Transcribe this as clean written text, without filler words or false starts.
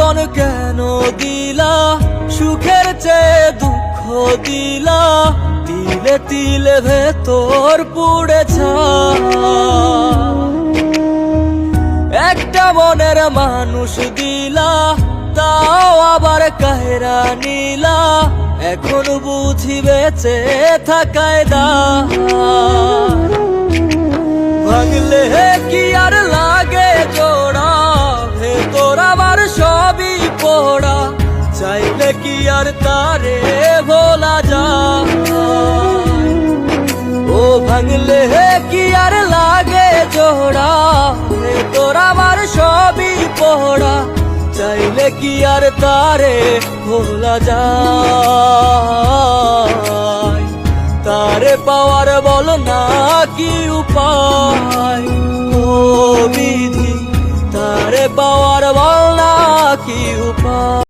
মন কেন দিলা, সুখের চেয়ে দুঃখ দিলা, তিলে তিলে ভেতর পুড়েছা। একটা মনের মানুষ দিলা, তাও আবার কাহেরা নিলা, এখন বুঝি বেঁচে থাকায় দা। ভাঙলে কি আর লাগে জোড়া, ভেতর আমার সবই পোড়া, চাইলে কি আর তারে ভোলা যায়। ও ভাঙলে কি আর লাগে জোড়া, ভেতর আমার সবই পোড়া, চাইলে কি আর তারে ভোলা যায়। তারে পাওয়ার বল না কি উপায়, ও বিধি তারে পাওয়ার বল না কি উপায়।